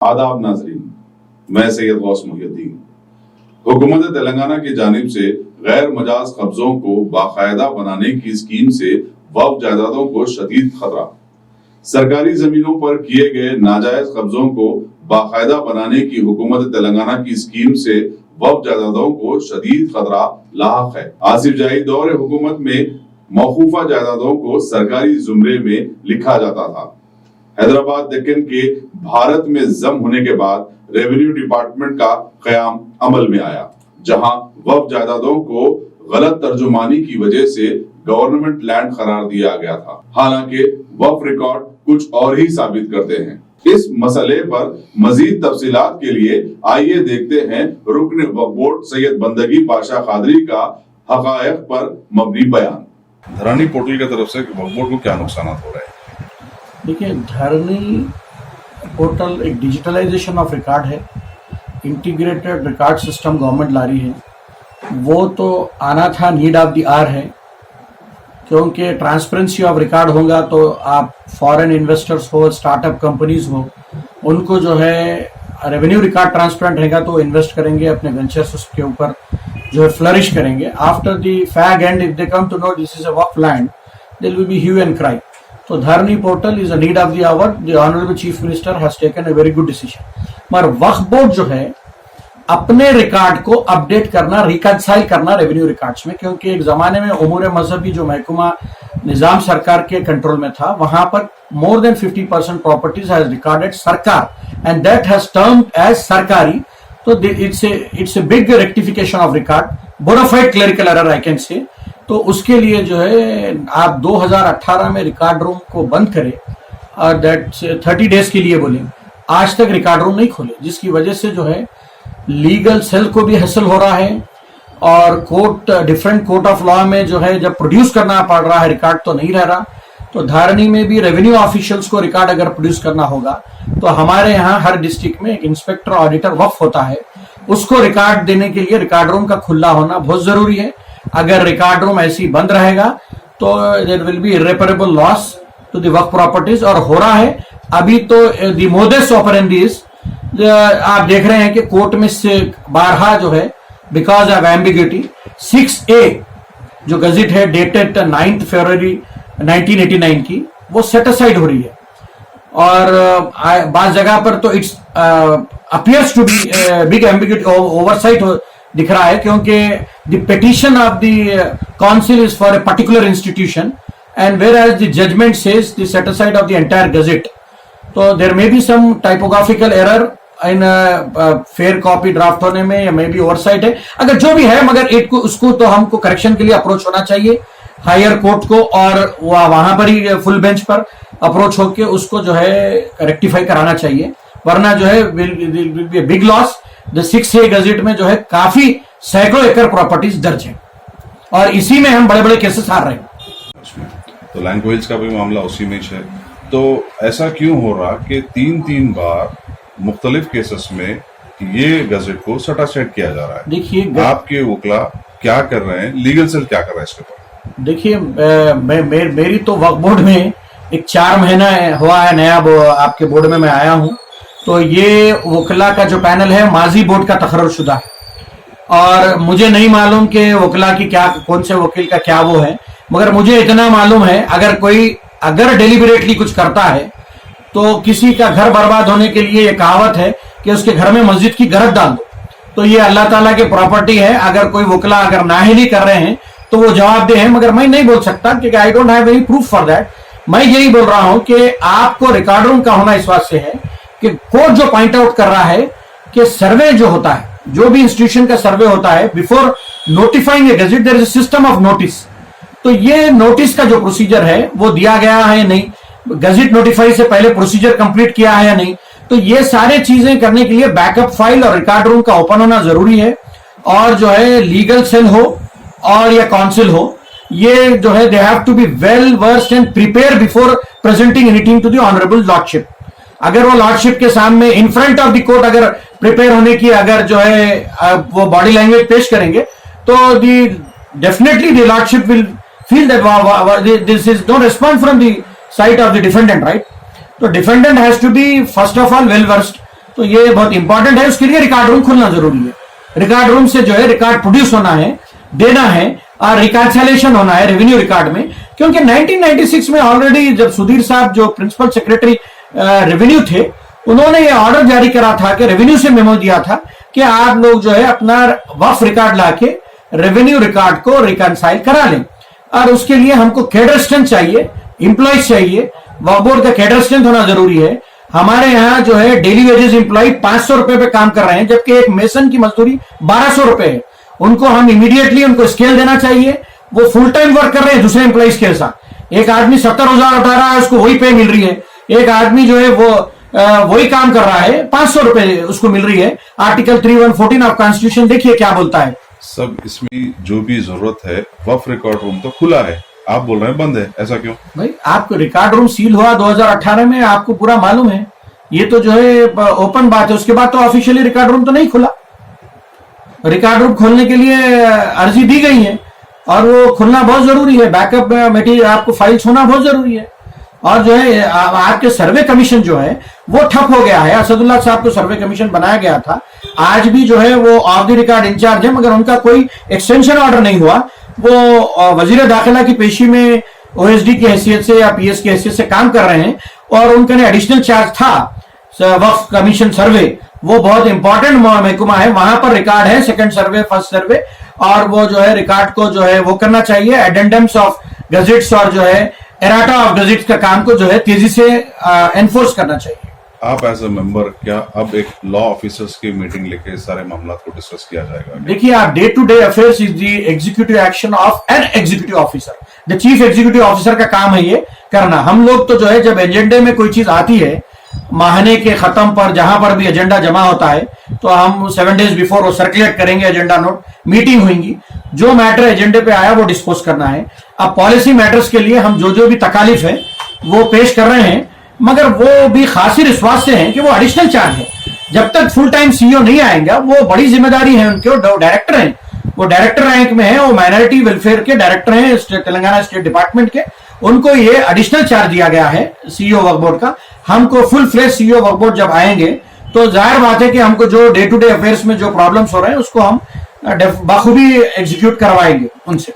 आदाब नाजरीन, मैं सैयद गौस मुहिउद्दीन। हुकूमत तेलंगाना की जानिब से गैर मजाज कब्जों को बाकायदा बनाने की स्कीम से वक्फ जायदादों को शदीद खतरा। सरकारी जमीनों पर किए गए नाजायज कब्जों को बाकायदा बनाने की हुकूमत तेलंगाना की स्कीम से वक्फ जायदादों को शदीद खतरा लाहक है। आसिफ जाही दौर हुकूमत में मौकूफा जायदादों को सरकारी जुमरे में लिखा जाता था। हैदराबाद दक्कन के भारत में जम होने के बाद रेवेन्यू डिपार्टमेंट का कयाम अमल में आया, जहां वक्फ जायदादों को गलत तर्जुमानी की वजह से गवर्नमेंट लैंड करार दिया गया था। हालांकि वक्फ रिकॉर्ड कुछ और ही साबित करते हैं। इस मसले पर मजीद तफसीलात के लिए आइए देखते हैं रुकन वक्फ बोर्ड सैयद बंदगी पाशा कादरी का हकायक पर मबनी बयान। धरानी पोर्टल की तरफ से वक्फ बोर्ड को क्या नुकसान हो रहा है? देखिए, धरनी पोर्टल एक डिजिटलाइजेशन ऑफ रिकॉर्ड है, इंटीग्रेटेड रिकॉर्ड सिस्टम गवर्नमेंट ला रही है। वो तो आना था, नीड ऑफ द आवर है, क्योंकि ट्रांसपेरेंसी ऑफ रिकॉर्ड होगा तो आप फॉरेन इन्वेस्टर्स हो, स्टार्टअप कंपनीज हो, उनको जो है रेवेन्यू रिकॉर्ड ट्रांसपेरेंट रहेगा तो इन्वेस्ट करेंगे, अपने वेंचर्स उसके ऊपर जो है फ्लरिश करेंगे। After the fag end if they come to know this is a Waqf land, there will be hue and cry. तो Dharani portal is a need of the hour. The honourable chief minister has taken a very good decision. मगर Waqf board जो है अपने record को update करना, reconcile करना revenue records में, क्योंकि एक जमाने में उमूर मजहबी जो महकमा निजाम सरकार के कंट्रोल में था, वहां पर more than 50% properties has recorded सरकार and that has termed as सरकारी। तो it's a big rectification of record, bona fide clerical error I can say. तो उसके लिए जो है आप 2018 में रिकॉर्ड रूम को बंद करें और दैट 30 डेज के लिए बोले, आज तक रिकॉर्ड रूम नहीं खोले, जिसकी वजह से जो है लीगल सेल को भी हासिल हो रहा है और court, different court of law में जो है जब प्रोड्यूस करना पड़ रहा है, रिकॉर्ड तो नहीं रह रहा। तो धारनी में भी रेवेन्यू ऑफिशियल्स को रिकॉर्ड अगर प्रोड्यूस करना होगा तो हमारे यहाँ हर डिस्ट्रिक्ट में एक इंस्पेक्टर ऑडिटर वक्फ होता है, उसको रिकॉर्ड देने के लिए रिकॉर्ड रूम का खुला होना बहुत जरूरी है। अगर रिकॉर्ड रूम ऐसी बंद रहेगा तो there will be irreparable loss to the Waqf properties, और हो रहा है अभी। तो द मोडस ऑपरेंडी इज, आप देख रहे हैं कि कोर्ट में से बारहा जो है बिकॉज ऑफ एम्बिग्यूटी 6A जो गजेट है डेटेड 9 फरवरी 1989 की, वो सेट असाइड हो रही है। और बात जगह पर तो it's appears to be big ambiguity, oversight दिख रहा है, क्योंकि the petition of the council is for a particular institution and whereas the judgment says the set aside of the entire gazette. तो there may be some typographical error in fair copy draft होने में, या may be oversight है, अगर जो भी है, मगर उसको तो हमको करेक्शन के लिए अप्रोच होना चाहिए हायर कोर्ट को, और वहां पर ही फुल बेंच पर अप्रोच होकर उसको जो है रेक्टिफाई कराना चाहिए, वरना जो है will be big loss. The 6A gazette में जो है काफी सैकड़ों एकड़ प्रॉपर्टीज दर्ज है और इसी में हम बड़े बड़े केसेस हार रहे हैं। तो लैंग्वेज का भी मामला उसी में है। तो ऐसा क्यों हो रहा कि 3 बार मुख्तलिफ केसेस में ये गजेट को सटासेट किया जा रहा है? देखिए, आपके वकला क्या कर रहे हैं, लीगल सेल क्या कर रहा है इसके ऊपर? देखिए, मेरी तो वक्फ बोर्ड में एक 4 महीना हुआ है नया आपके बोर्ड में मैं आया हूँ। तो ये वकला का जो पैनल है माजी बोर्ड का तकर्रुर शुदा है, और मुझे नहीं मालूम कि वकला की क्या, कौन से वकील का क्या वो है, मगर मुझे इतना मालूम है अगर डेलिबरेटली कुछ करता है तो किसी का घर बर्बाद होने के लिए ये कहावत है कि उसके घर में मस्जिद की गरज डाल दो। तो ये अल्लाह ताला की प्रॉपर्टी है, अगर कोई वकला अगर नाहिली कर रहे हैं तो वो जवाबदेह है, मगर मैं नहीं बोल सकता क्योंकि I don't have any proof for that. मैं यही बोल रहा हूं कि आपको रिकॉर्ड रूम का होना इस बात से है कि कोर्ट जो पॉइंट आउट कर रहा है कि सर्वे जो होता है, जो भी इंस्टीट्यूशन का सर्वे होता है, before notifying a gazette there is a system of notice. तो ये नोटिस का जो प्रोसीजर है वो दिया गया है या नहीं, गजेट नोटिफाई से पहले प्रोसीजर कंप्लीट किया है या नहीं, तो ये सारे चीजें करने के लिए बैकअप फाइल और रिकॉर्ड रूम का ओपन होना जरूरी है। और जो है लीगल सेल हो और या काउंसिल हो, ये जो है they have to be well versed and prepare before presenting anything to the honourable lordship. अगर वो लॉर्डशिप के सामने in front of the court अगर प्रिपेयर होने की अगर जो है वो बॉडी लैंग्वेज पेश करेंगे तो definitely the lordship will feel that this is no response from the side of the defendant, right? So defendant has to be first of all well versed तो ये बहुत इंपॉर्टेंट है। उसके लिए रिकॉर्ड रूम खुलना जरूरी है। रिकॉर्ड रूम से जो है रिकॉर्ड प्रोड्यूस होना है, देना है और रिकॉन्सिलेशन होना है रेवेन्यू रिकॉर्ड में। क्योंकि 1996 में ऑलरेडी जब सुधीर साहब जो प्रिंसिपल सेक्रेटरी रेवेन्यू थे, उन्होंने ये ऑर्डर जारी करा था कि रेवेन्यू से मेमो दिया था कि आप लोग जो है अपना वक्फ रिकॉर्ड लाके रेवेन्यू रिकॉर्ड को रिकॉन्साइल करा लें। और उसके लिए हमको कैडर स्ट्रेंथ चाहिए, इंप्लॉइज चाहिए, वक्फ बोर्ड का कैडर स्ट्रेंथ होना जरूरी है। हमारे यहाँ जो है डेली वेजेस इंप्लॉय 500 रुपए पे काम कर रहे हैं, जबकि एक मेसन की मजदूरी 1200 रुपए है। उनको हम इमीडिएटली उनको स्केल देना चाहिए। वो फुल टाइम वर्क कर रहे हैं दूसरे एम्प्लॉइज के साथ। एक आदमी 70,000 उठा रहा है, उसको वही पे मिल रही है। एक आदमी जो है वो वही काम कर रहा है, 500 रुपए उसको मिल रही है। आर्टिकल 3114 ऑफ कॉन्स्टिट्यूशन देखिए क्या बोलता है। सब इसमें जो भी जरूरत है, वक्फ रिकॉर्ड रूम तो खुला है, आप बोल रहे हैं बंद है, ऐसा क्यों? भाई आपको रिकॉर्ड रूम सील हुआ 2018 में, आपको पूरा मालूम है। ये तो जो है ओपन बात है। उसके बाद तो ऑफिशियली रिकॉर्ड रूम तो नहीं खुला। रिकॉर्ड रूम खोलने के लिए अर्जी दी गई है और वो खुलना बहुत जरूरी है। बैकअप मटेरियल आपको फाइल्स होना बहुत जरूरी है। और जो है आपके सर्वे कमीशन जो है वो ठप हो गया है। असदुल्ला साहब को सर्वे कमीशन बनाया गया था, आज भी जो है वो ऑफ द रिकॉर्ड इंचार्ज है, मगर उनका कोई एक्सटेंशन ऑर्डर नहीं हुआ। वो वजीर दाखिला की पेशी में ओएसडी की हैसियत से या पीएस की हैसियत से काम कर रहे हैं और उनका एडिशनल चार्ज था वक्फ कमीशन सर्वे। वो बहुत इंपॉर्टेंट महकमा है, वहां पर रिकॉर्ड है, सेकंड सर्वे, फर्स्ट सर्वे, और वो जो है रिकॉर्ड को जो है वो करना चाहिए। एडेंडम्स ऑफ गजेट्स और जो है एराटा ऑफ गजेट्स का काम को जो है तेजी से एनफोर्स करना चाहिए। आप एज ए मेंबर क्या अब एक लॉ ऑफिसर्स की मीटिंग लेके सारे मामला को डिस्कस किया जाएगा? देखिए आप, day to day affairs is the executive action of an executive officer. The chief executive officer का काम है ये करना। हम लोग तो जो है जब एजेंडे में कोई चीज आती है, महीने के खत्म पर जहां पर भी एजेंडा जमा होता है, तो हम 7 डेज बिफोर वो सर्कुलेट करेंगे एजेंडा नोट, मीटिंग होंगी, जो मैटर एजेंडे पे आया वो डिस्पोज करना है। अब पॉलिसी मैटर्स के लिए हम जो भी तकालीफ है वो पेश कर रहे हैं, मगर वो भी खासी विश्वास से हैं कि वो एडिशनल चार्ज है। जब तक फुल टाइम सीईओ नहीं आएंगे, वो बड़ी जिम्मेदारी है उनके, वो डायरेक्टर हैं, वो डायरेक्टर रैंक में है, वो माइनॉरिटी वेलफेयर के डायरेक्टर हैं तेलंगाना स्टेट डिपार्टमेंट के। उनको ये एडिशनल चार्ज दिया गया है सीईओ वक्फ बोर्ड का। हमको फुल फ्लेज सीईओ वक्फ बोर्ड जब आएंगे तो जाहिर बात है कि हमको जो डे टू डे अफेयर्स में जो प्रॉब्लम्स हो रहे हैं उसको हम बखूबी एग्जीक्यूट करवाएंगे उनसे।